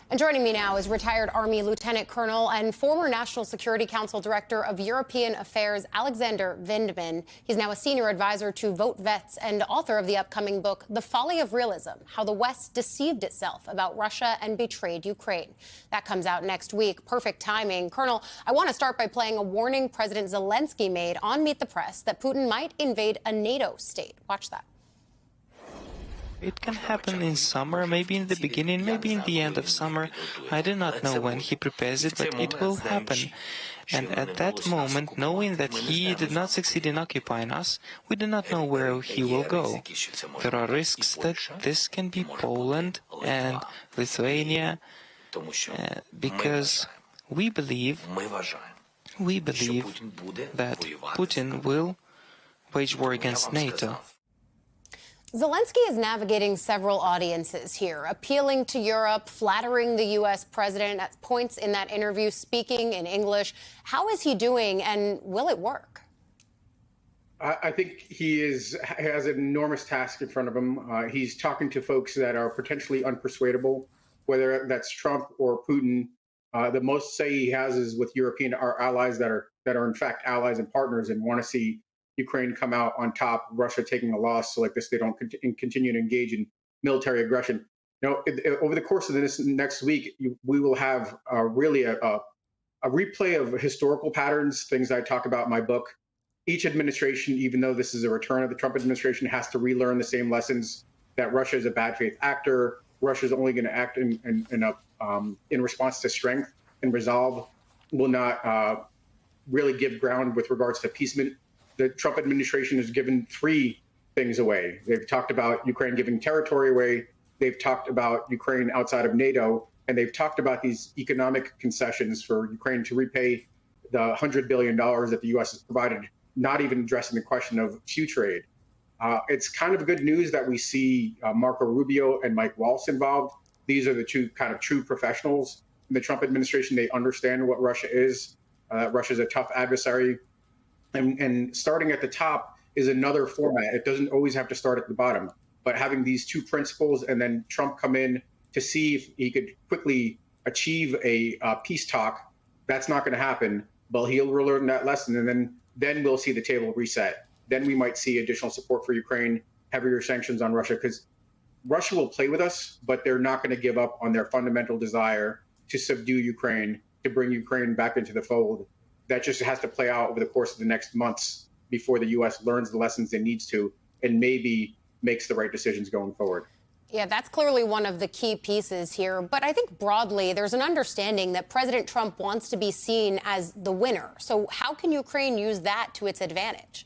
And joining me now is retired Army Lieutenant Colonel and former National Security Council Director of European Affairs, Alexander Vindman. He's now a senior advisor to Vote Vets and author of the upcoming book, The Folly of Realism: How the West Deceived Itself About Russia and Betrayed Ukraine. That comes out next week. Perfect timing. Colonel, I want to start by playing a warning President Zelensky made on Meet the Press that Putin might invade a NATO state. Watch that. It can happen in summer, maybe in the beginning, maybe in the end of summer. I do not know when he prepares it, but it will happen. And at that moment, knowing that he did not succeed in occupying us, we do not know where he will go. There are risks that this can be Poland and Lithuania, because we believe that Putin will wage war against NATO. Zelensky is navigating several audiences here, appealing to Europe, flattering the U.S. president at points in that interview, speaking in English. How is he doing, and will it work? I think he has an enormous task in front of him. He's talking to folks that are potentially unpersuadable, whether that's Trump or Putin. The most say he has is with European allies that are in fact allies and partners and want to see Ukraine come out on top, Russia taking a loss, so like this they don't continue to engage in military aggression. Over the course of this next week, we will have really a replay of historical patterns, things I talk about in my book. Each administration, even though this is a return of the Trump administration, has to relearn the same lessons, that Russia is a bad faith actor. Russia is only going to act in response to strength, and resolve will not really give ground with regards to appeasement. The Trump administration has given three things away. They've talked about Ukraine giving territory away. They've talked about Ukraine outside of NATO. And they've talked about these economic concessions for Ukraine to repay the $100 billion that the U.S. has provided, not even addressing the question of future aid. It's kind of good news that we see Marco Rubio and Mike Waltz involved. These are the two kind of true professionals in the Trump administration. They understand what Russia is. Russia's a tough adversary. And starting at the top is another format. It doesn't always have to start at the bottom. But having these two principles and then Trump come in to see if he could quickly achieve a peace talk, that's not going to happen. But he'll learn that lesson, and then we'll see the table reset. Then we might see additional support for Ukraine, heavier sanctions on Russia, because Russia will play with us, but they're not going to give up on their fundamental desire to subdue Ukraine, to bring Ukraine back into the fold. That just has to play out over the course of the next months before the U.S. learns the lessons it needs to and maybe makes the right decisions going forward. Yeah, that's clearly one of the key pieces here. But I think broadly, there's an understanding that President Trump wants to be seen as the winner. So how can Ukraine use that to its advantage?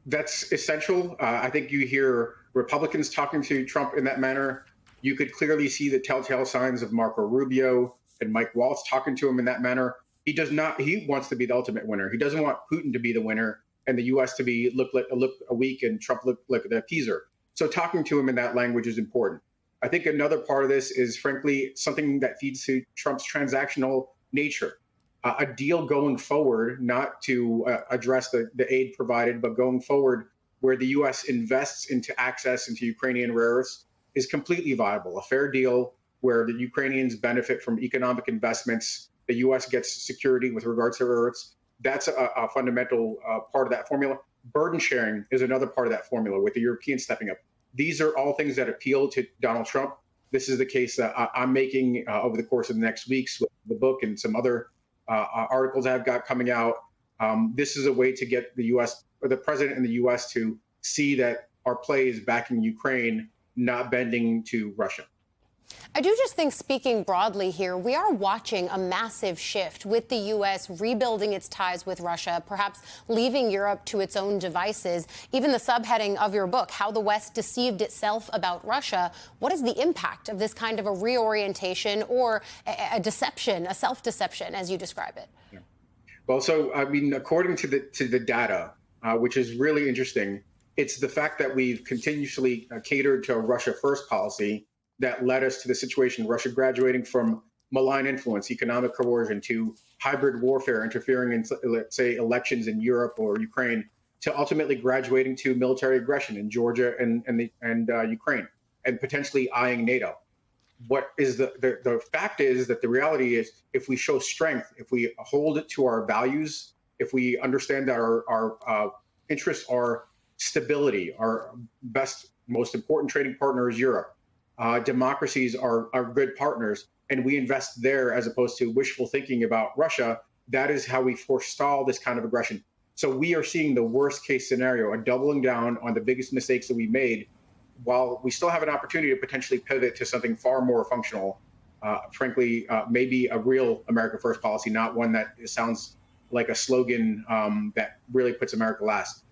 That's essential. I think you hear Republicans talking to Trump in that manner. You could clearly see the telltale signs of Marco Rubio and Mike Waltz talking to him in that manner. He wants to be the ultimate winner. He doesn't want Putin to be the winner and the U.S. to be look weak and Trump look like the appeaser. So talking to him in that language is important. I think another part of this is, frankly, something that feeds to Trump's transactional nature. A deal going forward, not to address the aid provided, but going forward where the U.S. invests into access into Ukrainian rare earths is completely viable. A fair deal where the Ukrainians benefit from economic investments, the U.S. gets security with regards to rare earths. That's a fundamental part of that formula. Burden sharing is another part of that formula, with the Europeans stepping up. These are all things that appeal to Donald Trump. This is the case that I'm making over the course of the next weeks with the book and some other articles I've got coming out. This is a way to get the U.S. or the president in the U.S. to see that our play is backing Ukraine, not bending to Russia. I do just think, speaking broadly here, we are watching a massive shift with the U.S. rebuilding its ties with Russia, perhaps leaving Europe to its own devices. Even the subheading of your book, How the West Deceived Itself About Russia, what is the impact of this kind of a reorientation or a deception, a self-deception, as you describe it? Yeah. Well, so, I mean, according to the data, which is really interesting, it's the fact that we've continuously catered to a Russia first policy that led us to the situation, Russia graduating from malign influence, economic coercion, to hybrid warfare, interfering in, let's say, elections in Europe or Ukraine, to ultimately graduating to military aggression in Georgia and Ukraine, and potentially eyeing NATO. what is the fact is that the reality is, if we show strength, if we hold it to our values, if we understand that our interests are stability, our best, most important trading partner is Europe. Democracies are good partners, and we invest there as opposed to wishful thinking about Russia. That is how we forestall this kind of aggression. So we are seeing the worst case scenario, a doubling down on the biggest mistakes that we made, while we still have an opportunity to potentially pivot to something far more functional. Frankly, maybe a real America First policy, not one that sounds like a slogan that really puts America last.